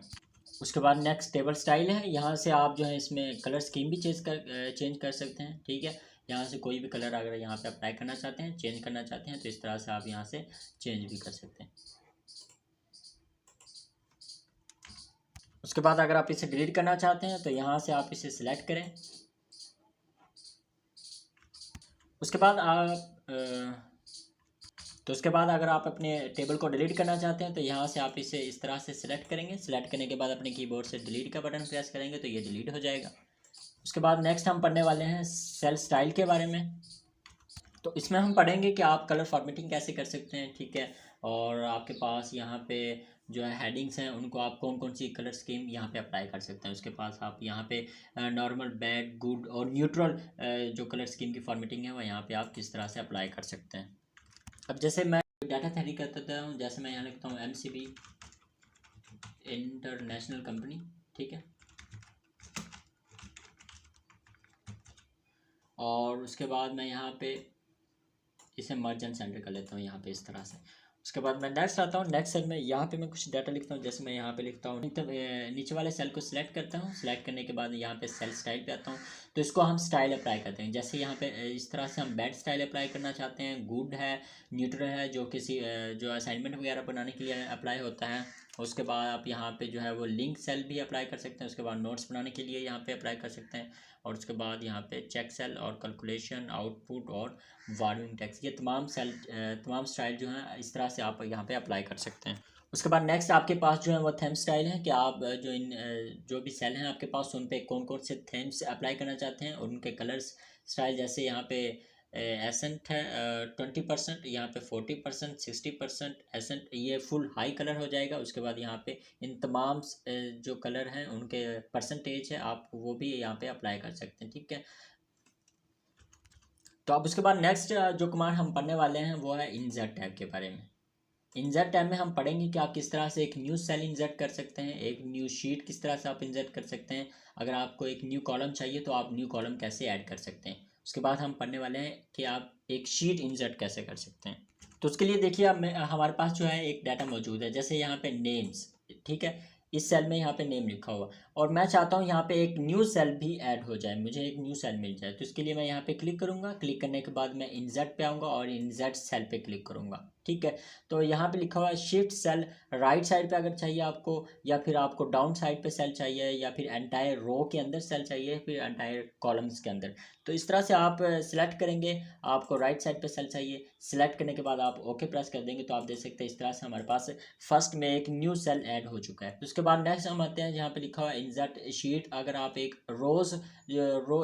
उसके बाद नेक्स्ट टेबल स्टाइल है, यहाँ से आप जो है इसमें कलर स्कीम भी चेंज कर सकते हैं, ठीक है। यहाँ से कोई भी कलर अगर यहाँ पे अप्लाई करना चाहते हैं, चेंज करना चाहते हैं तो इस तरह से आप यहाँ से चेंज भी कर सकते हैं। उसके बाद अगर आप इसे डिलीट करना चाहते हैं तो यहाँ से आप इसे सिलेक्ट करें। उसके बाद उसके बाद अगर आप अपने टेबल को डिलीट करना चाहते हैं तो यहाँ से आप इसे इस तरह से सिलेक्ट करेंगे। सिलेक्ट करने के बाद अपने कीबोर्ड से डिलीट का बटन प्रेस करेंगे तो ये डिलीट हो जाएगा। उसके बाद नेक्स्ट हम पढ़ने वाले हैं सेल स्टाइल के बारे में। तो इसमें हम पढ़ेंगे कि आप कलर फॉर्मेटिंग कैसे कर सकते हैं, ठीक है। और आपके पास यहाँ पे जो है हेडिंग्स हैं उनको आप कौन कौन सी कलर स्कीम यहाँ पे अप्लाई कर सकते हैं। उसके पास आप यहाँ पे नॉर्मल, बैड, गुड और न्यूट्रल जो कलर स्कीम की फॉर्मेटिंग है वो यहाँ पे आप किस तरह से अप्लाई कर सकते हैं। अब जैसे मैं डाटा थ्योरी कर देता हूँ, जैसे मैं यहाँ लिखता हूँ MCB इंटरनेशनल कंपनी, ठीक है। और उसके बाद मैं यहाँ पे इसे मर्ज एंड सेंटर कर लेता हूँ यहाँ पे इस तरह से। उसके बाद मैं नेक्स्ट आता हूँ, नेक्स्ट सेल में यहाँ पे मैं कुछ डाटा लिखता हूँ। जैसे मैं यहाँ पे लिखता हूँ, तो नीचे वाले सेल को सिलेक्ट करता हूँ। सिलेक्ट करने के बाद यहाँ पे सेल स्टाइल पे आता हूँ, तो इसको हम स्टाइल अप्लाई करते हैं। जैसे यहाँ पे इस तरह से हम बैड स्टाइल अप्लाई करना चाहते हैं, गुड है, न्यूट्रल है, जो किसी जो असाइनमेंट वगैरह बनाने के लिए अप्लाई होता है। उसके बाद आप यहाँ पे जो है वो लिंक सेल भी अप्लाई कर सकते हैं। उसके बाद नोट्स बनाने के लिए यहाँ पे अप्लाई कर सकते हैं। और उसके बाद यहाँ पे चेक सेल और कैलकुलेशन, आउटपुट और वार्निंग टेक्स्ट, ये तमाम स्टाइल जो हैं इस तरह से आप यहाँ पे अप्लाई कर सकते हैं। उसके बाद नेक्स्ट आपके पास जो है वो थीम स्टाइल है कि आप जो भी सेल हैं आपके पास उन पे कौन कौन से थीम्स अप्लाई करना चाहते हैं, उनके कलर्स स्टाइल। जैसे यहाँ पे एसेंट है 20%, यहाँ पे 40%, 60% एसेंट, ये फुल हाई कलर हो जाएगा। उसके बाद यहाँ पे इन तमाम जो कलर हैं उनके परसेंटेज है, आप वो भी यहाँ पे अप्लाई कर सकते हैं, ठीक है। तो अब उसके बाद नेक्स्ट जो कमांड हम पढ़ने वाले हैं वो है इंसर्ट टैब के बारे में। इंसर्ट टैब में हम पढ़ेंगे कि आप किस तरह से एक न्यू सेल इंसर्ट कर सकते हैं, एक न्यू शीट किस तरह से आप इंसर्ट कर सकते हैं, अगर आपको एक न्यू कॉलम चाहिए तो आप न्यू कॉलम कैसे ऐड कर सकते हैं। उसके बाद हम पढ़ने वाले हैं कि आप एक शीट इंसर्ट कैसे कर सकते हैं। तो उसके लिए देखिए अब हमारे पास जो है एक डाटा मौजूद है, जैसे यहाँ पे नेम्स, ठीक है, इस सेल में यहाँ पे नेम लिखा हुआ और मैं चाहता हूँ यहाँ पे एक न्यू सेल भी ऐड हो जाए, मुझे एक न्यू सेल मिल जाए। तो इसके लिए मैं यहाँ पे क्लिक करूँगा, क्लिक करने के बाद मैं इंसर्ट पे आऊँगा और इंसर्ट सेल पे क्लिक करूँगा, ठीक है। तो यहाँ पे लिखा हुआ है शिफ्ट सेल राइट साइड पे अगर चाहिए आपको, या फिर आपको डाउन साइड पे सेल चाहिए, या फिर एंटायर रो के अंदर सेल चाहिए, फिर एंटायर कॉलम्स के अंदर। तो इस तरह से आप सिलेक्ट करेंगे, आपको राइट साइड पे सेल चाहिए, सिलेक्ट करने के बाद आप ओके प्रेस कर देंगे तो आप देख सकते हैं इस तरह से हमारे पास फर्स्ट में एक न्यू सेल ऐड हो चुका है। उसके बाद नेक्स्ट हम आते हैं जहाँ पे लिखा हुआ है इंसर्ट शीट। अगर आप एक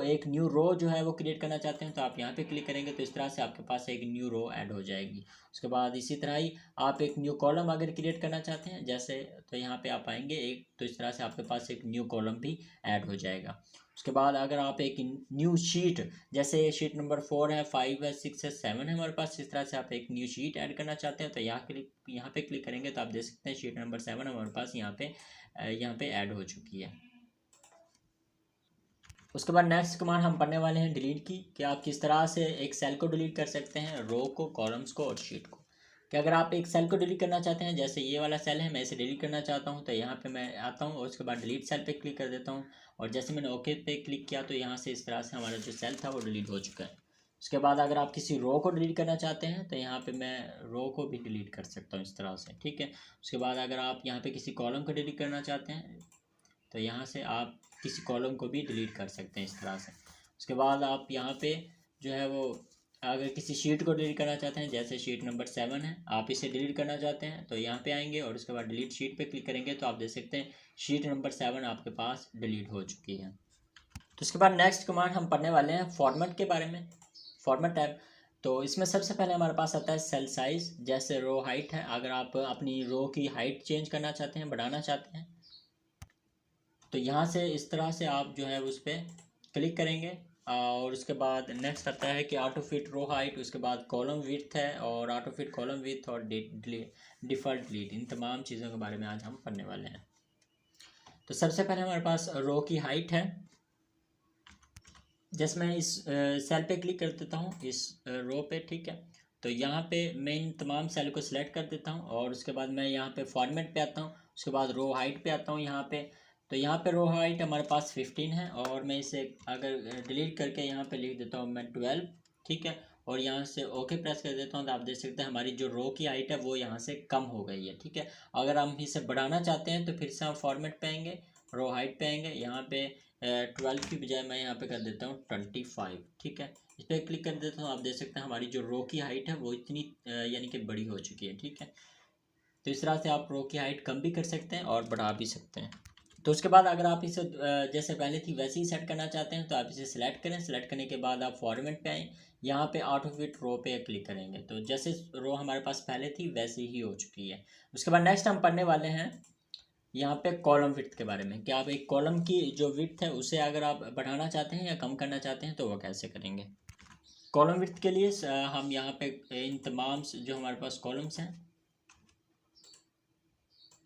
एक न्यू रो जो है वो क्रिएट करना चाहते हैं तो आप यहाँ पे क्लिक करेंगे तो इस तरह से आपके पास एक न्यू रो ऐड हो जाएगी। उसके बाद इसी तरह ही आप एक न्यू कॉलम अगर क्रिएट करना चाहते हैं जैसे, तो यहाँ पे आप आएंगे एक, तो इस तरह से आपके पास एक न्यू कॉलम भी ऐड हो जाएगा। उसके बाद अगर आप एक न्यू शीट, जैसे शीट नंबर 4 है, 5 है, 6 है, 7 है हमारे पास, इस तरह से आप एक न्यू शीट ऐड करना चाहते हैं तो यहाँ पे क्लिक करेंगे तो आप देख सकते हैं शीट नंबर 7 हमारे पास यहाँ पे ऐड हो चुकी है। उसके बाद नेक्स्ट कमांड हम पढ़ने वाले हैं डिलीट की, कि आप किस तरह से एक सेल को डिलीट कर सकते हैं, रो को, कॉलम्स को और शीट को। कि अगर आप एक सेल को डिलीट करना चाहते हैं, जैसे ये वाला सेल है, मैं इसे डिलीट करना चाहता हूँ, तो यहाँ पे मैं आता हूँ और उसके बाद डिलीट सेल पे क्लिक कर देता हूँ। और जैसे मैंने ओके पे क्लिक किया तो यहाँ से इस तरह से हमारा जो सेल था वो डिलीट हो चुका है। उसके बाद अगर आप किसी रो को डिलीट करना चाहते हैं तो यहाँ पे मैं रो को भी डिलीट कर सकता हूँ इस तरह से, ठीक है। उसके बाद अगर आप यहाँ पे किसी कॉलम को डिलीट करना चाहते हैं तो यहाँ से आप किसी कॉलम को भी डिलीट कर सकते हैं इस तरह से। उसके बाद आप यहाँ पे जो है वो अगर किसी शीट को डिलीट करना चाहते हैं, जैसे शीट नंबर 7 है, आप इसे डिलीट करना चाहते हैं तो यहाँ पे आएंगे और उसके बाद डिलीट शीट पे क्लिक करेंगे तो आप देख सकते हैं शीट नंबर 7 आपके पास डिलीट हो चुकी है। तो उसके बाद नेक्स्ट कमांड हम पढ़ने वाले हैं फॉर्मेट के बारे में, फॉर्मेट टैब। तो इसमें सबसे पहले हमारे पास आता है सेल साइज। जैसे रो हाइट है, अगर आप अपनी रो की हाइट चेंज करना चाहते हैं, बढ़ाना चाहते हैं, तो यहाँ से इस तरह से आप जो है उस पर क्लिक करेंगे। और उसके बाद नेक्स्ट आता है कि ऑटो फिट रो हाइट, उसके बाद कॉलम विड्थ है और ऑटो फिट कॉलम विड्थ और डिफ़ॉल्ट डिलीट। इन तमाम चीज़ों के बारे में आज हम पढ़ने वाले हैं। तो सबसे पहले हमारे पास रो की हाइट है। जैसे मैं इस सेल पे क्लिक कर देता हूँ, इस रो पे, ठीक है। तो यहाँ पे मैं इन तमाम सेल को सिलेक्ट कर देता हूँ और उसके बाद मैं यहाँ पे फॉर्मेट पे आता हूँ, उसके बाद रो हाइट पे आता हूँ यहाँ पे। तो यहाँ पे रो हाइट हमारे पास 15 है और मैं इसे अगर डिलीट करके यहाँ पे लिख देता हूँ मैं 12, ठीक है। और यहाँ से ओके प्रेस कर देता हूँ तो आप देख सकते हैं हमारी जो रो की हाइट है वो यहाँ से कम हो गई है, ठीक है। अगर हम इसे बढ़ाना चाहते हैं तो फिर से हम फॉर्मेट पे आएंगे, रो हाइट पे आएंगे, यहाँ पे 12 की बजाय मैं यहाँ पे कर देता हूँ 25, ठीक है। इस पर क्लिक कर देता हूँ, आप देख सकते हैं हमारी जो रो की हाइट है वो इतनी यानी कि बड़ी हो चुकी है, ठीक है। तो इस तरह से आप रो की हाइट कम भी कर सकते हैं और बढ़ा भी सकते हैं। तो उसके बाद अगर आप इसे जैसे पहले थी वैसे ही सेट करना चाहते हैं तो आप इसे सिलेक्ट करें। सिलेक्ट करने के बाद आप फॉर्मेट पे आएँ, यहाँ पे ऑटो फिट रो पे क्लिक करेंगे तो जैसे रो हमारे पास पहले थी वैसी ही हो चुकी है। उसके बाद नेक्स्ट हम पढ़ने वाले हैं यहाँ पे कॉलम विड्थ के बारे में, कि आप एक कॉलम की जो विड्थ है उसे अगर आप बढ़ाना चाहते हैं या कम करना चाहते हैं तो वो कैसे करेंगे। कॉलम विड्थ के लिए हम यहाँ पे इन तमाम जो हमारे पास कॉलम्स हैं,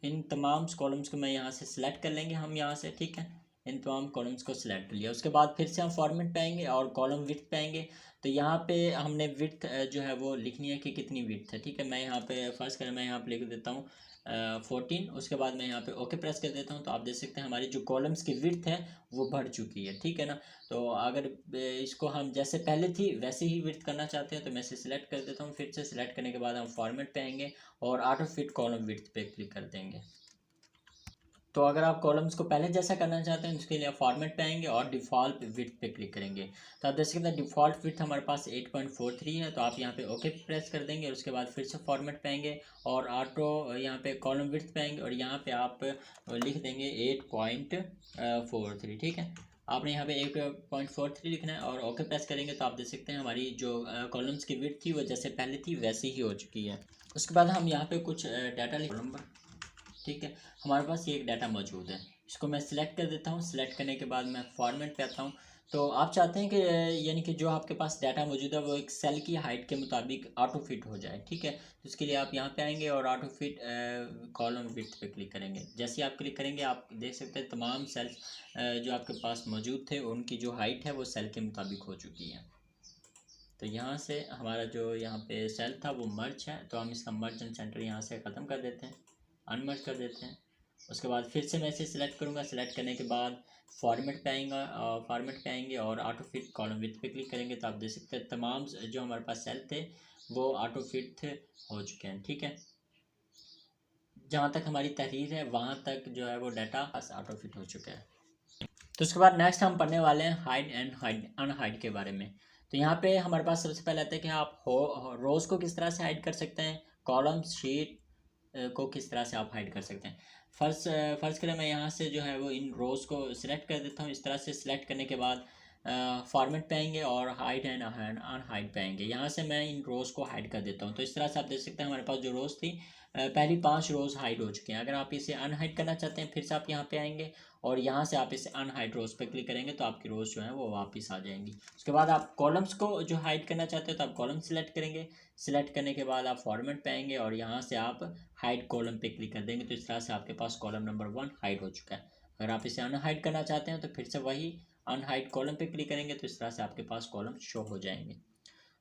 इन तमाम कॉलम्स को मैं यहाँ से सिलेक्ट कर लेंगे हम यहाँ से, ठीक है। इन तमाम कॉलम्स को सिलेक्ट कर लिया। उसके बाद फिर से हम फॉर्मेट पे आएंगे और कॉलम विड्थ पे आएंगे। तो यहाँ पे हमने विड्थ जो है वो लिखनी है कि कितनी विड्थ है, ठीक है। मैं यहाँ पे फर्स्ट कर मैं यहाँ पे लिख देता हूँ 14। उसके बाद मैं यहाँ पे ओके प्रेस कर देता हूँ तो आप देख सकते हैं हमारी जो कॉलम्स की विड्थ है वो बढ़ चुकी है, ठीक है ना। तो अगर इसको हम जैसे पहले थी वैसे ही विड्थ करना चाहते हैं तो मैं इसे सिलेक्ट कर देता हूँ। फिर से सिलेक्ट करने के बाद हम फॉर्मेट पे आएंगे और ऑटो फिट कॉलम विड्थ पे क्लिक कर देंगे। तो अगर आप कॉलम्स को पहले जैसा करना चाहते हैं उसके लिए आप फॉर्मेट पे आएंगे और डिफ़ॉल्ट विड्थ पे क्लिक करेंगे। तो आप देख सकते हैं डिफ़ॉल्ट विड्थ हमारे पास 8.43 है। तो आप यहाँ पे ओके प्रेस कर देंगे और उसके बाद फिर से फॉर्मेट पे आएंगे और ऑटो यहाँ पे कॉलम विड्थ पे आएंगे और यहाँ पे आप लिख देंगे 8.43, ठीक है। आपने यहाँ पे 8.43 लिखना है और ओके प्रेस करेंगे तो आप देख सकते हैं हमारी जो कॉलम्स की विड्थ थी वो जैसे पहले थी वैसे ही हो चुकी है। उसके बाद हम यहाँ पे कुछ डाटा लिख, ठीक है। हमारे पास ये एक डाटा मौजूद है, इसको मैं सिलेक्ट कर देता हूँ। सिलेक्ट करने के बाद मैं फॉर्मेट पे आता हूँ। तो आप चाहते हैं कि यानी कि जो आपके पास डाटा मौजूद है वो एक सेल की हाइट के मुताबिक ऑटो फिट हो जाए, ठीक है। तो इसके लिए आप यहाँ पे आएंगे और ऑटो फिट कॉलम विड्थ पे क्लिक करेंगे। जैसे ही आप क्लिक करेंगे आप देख सकते हैं तमाम सेल्स जो आपके पास मौजूद थे उनकी जो हाइट है वो सेल के मुताबिक हो चुकी है। तो यहाँ से हमारा जो यहाँ पे सेल था वो मर्ज है, तो हम इसका मर्ज एंड सेंटर यहाँ से ख़त्म कर देते हैं, अनमर्ज कर देते हैं। उसके बाद फिर से मैं इसे सिलेक्ट करूँगा। सिलेक्ट करने के बाद फॉर्मेट पे आएगा, फॉर्मेट पे आएंगे और ऑटो फिट कॉलम विथ पे क्लिक करेंगे तो आप देख सकते हैं तमाम जो हमारे पास सेल थे वो ऑटो फिट हो चुके हैं। ठीक है, जहाँ तक हमारी तहरीर है वहाँ तक जो है वो डाटा ऑटो फिट हो चुका है। तो उसके बाद नेक्स्ट हम पढ़ने वाले हैं हाइड एंड हाइड अनहाइड के बारे में। तो यहाँ पे हमारे पास सबसे पहले आता है कि आप रोज़ को किस तरह से हाइड कर सकते हैं, कॉलम शीट को किस तरह से आप हाइड कर सकते हैं। फ़र्ज़ करें मैं यहाँ से जो है वो इन रोज़ को सिलेक्ट कर देता हूँ। इस तरह से सिलेक्ट करने के बाद फॉर्मेट पे आएंगे और हाइड एंड अनहाइड पे आएंगे। यहाँ से मैं इन रोज़ को हाइड कर देता हूँ। तो इस तरह से आप देख सकते हैं हमारे पास जो रोज़ थी पहली 5 रोज़ हाइड हो चुके हैं। अगर आप इसे अनहाइड करना चाहते हैं फिर से आप यहाँ पे आएंगे और यहाँ से आप इसे अनहाइड रोज़ पे क्लिक करेंगे तो आपकी रोज़ जो है वो वापस आ जाएंगी। उसके बाद आप कॉलम्स को जो हाइड करना चाहते हो तो आप कॉलम सिलेक्ट करेंगे। सिलेक्ट करने के बाद आप फॉर्मेट पे आएंगे और यहाँ से आप हाइड कॉलम पे क्लिक कर देंगे तो इस तरह से आपके पास कॉलम नंबर 1 हाइड हो चुका है। अगर आप इसे अनहाइड करना चाहते हैं तो फिर से वही अनहाइड कॉलम पे क्लिक करेंगे तो इस तरह से आपके पास कॉलम शो हो जाएंगे।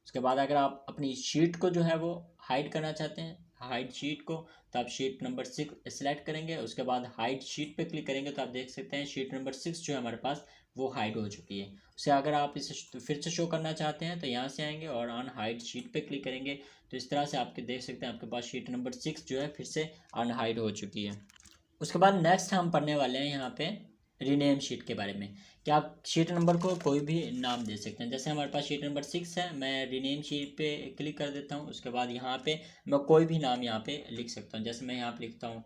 उसके बाद अगर आप अपनी शीट को जो है वो हाइड करना चाहते हैं, हाइड शीट को, तो आप शीट नंबर 6 सेलेक्ट करेंगे। उसके बाद हाइड शीट पे क्लिक करेंगे तो आप देख सकते हैं शीट नंबर 6 जो है हमारे पास वो हाइड हो चुकी है। उसे अगर आप इसे फिर से शो करना चाहते हैं तो यहाँ से आएंगे और अनहाइड शीट पे क्लिक करेंगे तो इस तरह से आपके देख सकते हैं आपके पास शीट नंबर 6 जो है फिर से अनहाइड हो चुकी है। उसके बाद नेक्स्ट हम पढ़ने वाले हैं यहाँ पे रीनेम शीट के बारे में। क्या आप शीट नंबर को कोई भी नाम दे सकते हैं। जैसे हमारे पास शीट नंबर 6 है, मैं रीनेम शीट पे क्लिक कर देता हूँ। उसके बाद यहाँ पे मैं कोई भी नाम यहाँ पे लिख सकता हूँ। जैसे मैं यहाँ पे लिखता हूँ,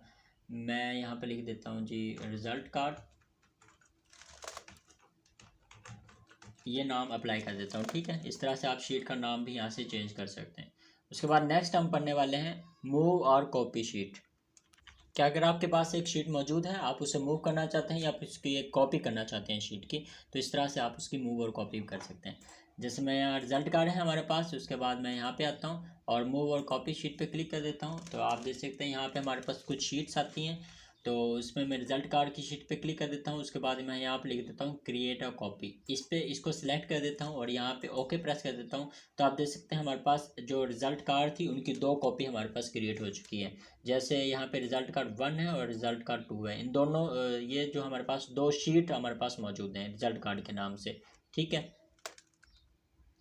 मैं यहाँ पे लिख देता हूँ जी रिज़ल्ट कार्ड, ये नाम अप्लाई कर देता हूँ। ठीक है, इस तरह से आप शीट का नाम भी यहाँ से चेंज कर सकते हैं। उसके बाद नेक्स्ट हम पढ़ने वाले हैं मूव और कॉपी शीट। क्या अगर आपके पास एक शीट मौजूद है, आप उसे मूव करना चाहते हैं या फिर उसकी एक कॉपी करना चाहते हैं शीट की, तो इस तरह से आप उसकी मूव और कॉपी कर सकते हैं। जैसे मैं यहाँ रिजल्ट कार्ड है हमारे पास, उसके बाद मैं यहाँ पे आता हूँ और मूव और कॉपी शीट पे क्लिक कर देता हूँ तो आप देख सकते हैं यहाँ पे हमारे पास कुछ शीट्स आती हैं। तो इसमें मैं रिजल्ट कार्ड की शीट पे क्लिक कर देता हूँ। उसके बाद मैं यहाँ पे लिख देता हूँ क्रिएट अ कॉपी, इसको सिलेक्ट कर देता हूँ और यहाँ पे ओके प्रेस कर देता हूँ। तो आप देख सकते हैं हमारे पास जो रिजल्ट कार्ड थी उनकी 2 कॉपी हमारे पास क्रिएट हो चुकी है। जैसे यहाँ पे रिजल्ट कार्ड 1 है और रिजल्ट कार्ड 2 है। इन दोनों ये जो हमारे पास 2 शीट हमारे पास मौजूद हैं रिजल्ट कार्ड के नाम से। ठीक है,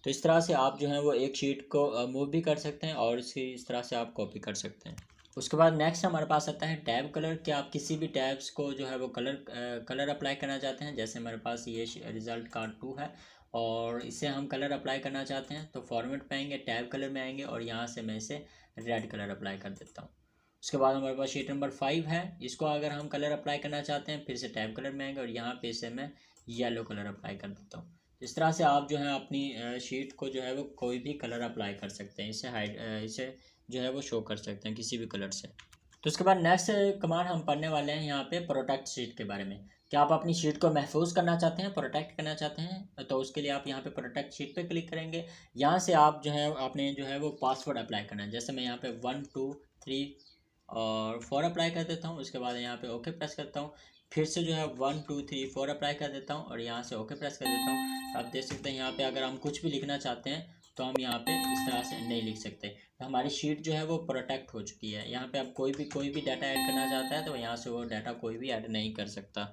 तो इस तरह से आप जो है वो एक शीट को मूव भी कर सकते हैं और इस तरह से आप कॉपी कर सकते हैं। उसके बाद नेक्स्ट हमारे पास आता है टैब कलर। कि आप किसी भी टैब्स को जो है वो कलर अप्लाई करना चाहते हैं। जैसे हमारे पास ये रिजल्ट कार्ड 2 है और इसे हम कलर अप्लाई करना चाहते हैं तो फॉर्मेट पे आएंगे, टैब कलर में आएंगे और यहाँ से मैं इसे रेड कलर अप्लाई कर देता हूँ। उसके बाद हमारे पास शीट नंबर 5 है, इसको अगर हम कलर अप्लाई करना चाहते हैं फिर से टैब कलर में आएंगे और यहाँ पे इसे मैं येलो कलर अप्लाई कर देता हूँ। इस तरह से आप जो है अपनी शीट को जो है वो कोई भी कलर अप्लाई कर सकते हैं, इसे जो है वो शो कर सकते हैं किसी भी कलर से। तो उसके बाद नेक्स्ट कमांड हम पढ़ने वाले हैं यहाँ पे प्रोटेक्ट शीट के बारे में। क्या आप अपनी शीट को महफूज करना चाहते हैं, प्रोटेक्ट करना चाहते हैं, तो उसके लिए आप यहाँ पे प्रोटेक्ट शीट पे क्लिक करेंगे। यहाँ से आप जो है आपने जो है वो पासवर्ड अप्लाई करना है। जैसे मैं यहाँ पे 1 2 3 और 4 अप्लाई कर देता हूँ। उसके बाद यहाँ पे ओके प्रेस करता हूँ। फिर से जो है 1 2 3 4 अप्लाई कर देता हूँ और यहाँ से ओके प्रेस कर देता हूँ। आप देख सकते हैं यहाँ पे अगर हम कुछ भी लिखना चाहते हैं तो हम यहाँ पे इस तरह से नहीं लिख सकते। तो हमारी शीट जो है वो प्रोटेक्ट हो चुकी है। यहाँ पे आप कोई भी डाटा ऐड करना चाहता है तो यहाँ से वो डाटा कोई भी ऐड नहीं कर सकता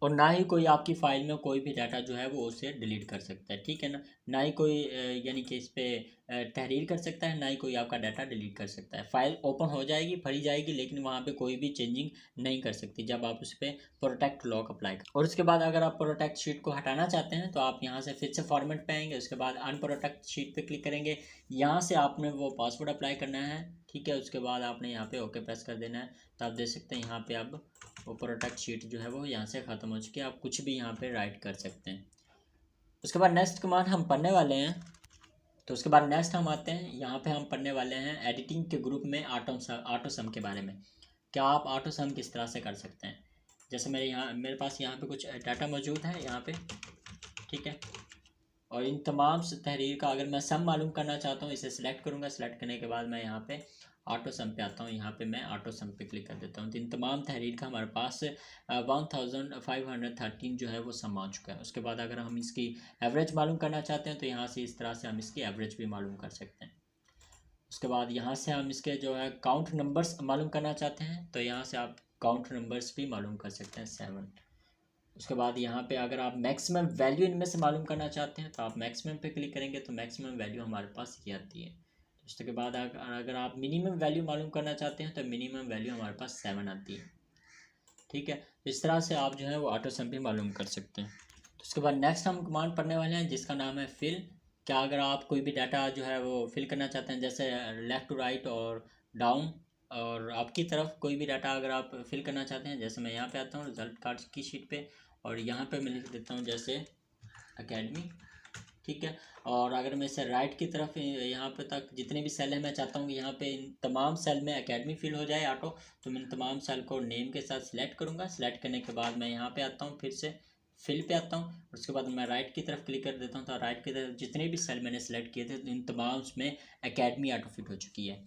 और ना ही कोई आपकी फ़ाइल में कोई भी डाटा जो है वो उसे डिलीट कर सकता है। ठीक है ना, ना ही कोई यानी कि इस पर तहरीर कर सकता है, ना ही कोई आपका डाटा डिलीट कर सकता है। फ़ाइल ओपन हो जाएगी, भरी जाएगी, लेकिन वहाँ पे कोई भी चेंजिंग नहीं कर सकती जब आप उस पर प्रोटेक्ट लॉक अप्लाई कर। और उसके बाद अगर आप प्रोटेक्ट शीट को हटाना चाहते हैं तो आप यहाँ से फिर से फॉर्मेट पे आएंगे। उसके बाद अनप्रोटेक्ट शीट पे क्लिक करेंगे। यहाँ से आपने वो पासवर्ड अप्लाई करना है। ठीक है, उसके बाद आपने यहाँ पे ओके प्रेस कर देना है। तो आप देख सकते हैं यहाँ पे अब वो प्रोटेक्ट शीट जो है वो यहाँ से ख़त्म हो चुकी है। आप कुछ भी यहाँ पे राइट कर सकते हैं। उसके बाद नेक्स्ट कमांड हम पढ़ने वाले हैं। तो उसके बाद नेक्स्ट हम आते हैं, यहाँ पे हम पढ़ने वाले हैं एडिटिंग के ग्रुप में ऑटो सम के बारे में। क्या आप ऑटो सम किस तरह से कर सकते हैं। जैसे मेरे पास यहाँ पे कुछ डाटा मौजूद है यहाँ पे। ठीक है, और इन तमाम तहरीर का अगर मैं सम मालूम करना चाहता हूँ इसे सिलेक्ट करूँगा। सिलेक्ट करने के बाद मैं यहाँ पे ऑटो सम पे आता हूँ। यहाँ पे मैं ऑटो सम पे क्लिक कर देता हूँ। तो इन तमाम तहरीर का हमारे पास 1513 जो है वो सम आ चुका है। उसके बाद अगर हम इसकी एवरेज मालूम करना चाहते हैं तो यहाँ से इस तरह से हम इसकी एवरेज भी मालूम कर सकते हैं। उसके बाद यहाँ से हम इसके जो है काउंट नंबर्स मालूम करना चाहते हैं तो यहाँ से आप काउंट नंबर्स भी मालूम कर सकते हैं 7। उसके बाद यहाँ पे अगर आप मैक्सिमम वैल्यू इनमें से मालूम करना चाहते हैं तो आप मैक्सिमम पे क्लिक करेंगे तो मैक्सिमम वैल्यू हमारे पास ये आती है। उसके बाद अगर आप मिनिमम वैल्यू मालूम करना चाहते हैं तो मिनिमम वैल्यू हमारे पास 7 आती है। ठीक है, इस तरह से आप जो है वो ऑटो सम भी मालूम कर सकते हैं। तो उसके बाद नेक्स्ट हम कमांड पढ़ने वाले हैं जिसका नाम है फिल। क्या अगर आप कोई भी डाटा जो है वो फिल करना चाहते हैं, जैसे लेफ़्ट टू राइट और डाउन और आपकी तरफ कोई भी डाटा अगर आप फिल करना चाहते हैं, जैसे मैं यहाँ पे आता हूँ रिजल्ट कार्ड की शीट पे और यहाँ पे मैं लिख देता हूँ जैसे एकेडमी। ठीक है, और अगर मैं इसे राइट की तरफ यहाँ पे तक जितने भी सेल हैं मैं चाहता हूँ कि यहाँ पे इन तमाम सेल में एकेडमी फिल हो जाए ऑटो, तो मैं इन तमाम सेल को नेम के साथ सिलेक्ट करूँगा। सिलेक्ट करने के बाद मैं यहाँ पे आता हूँ, फिर से फिल पे आता हूँ, उसके बाद मैं राइट की तरफ क्लिक कर देता हूँ। तो राइट की तरफ जितने भी सेल मैंने सेलेक्ट किए थे इन तमाम में एकेडमी ऑटो फिट हो चुकी है।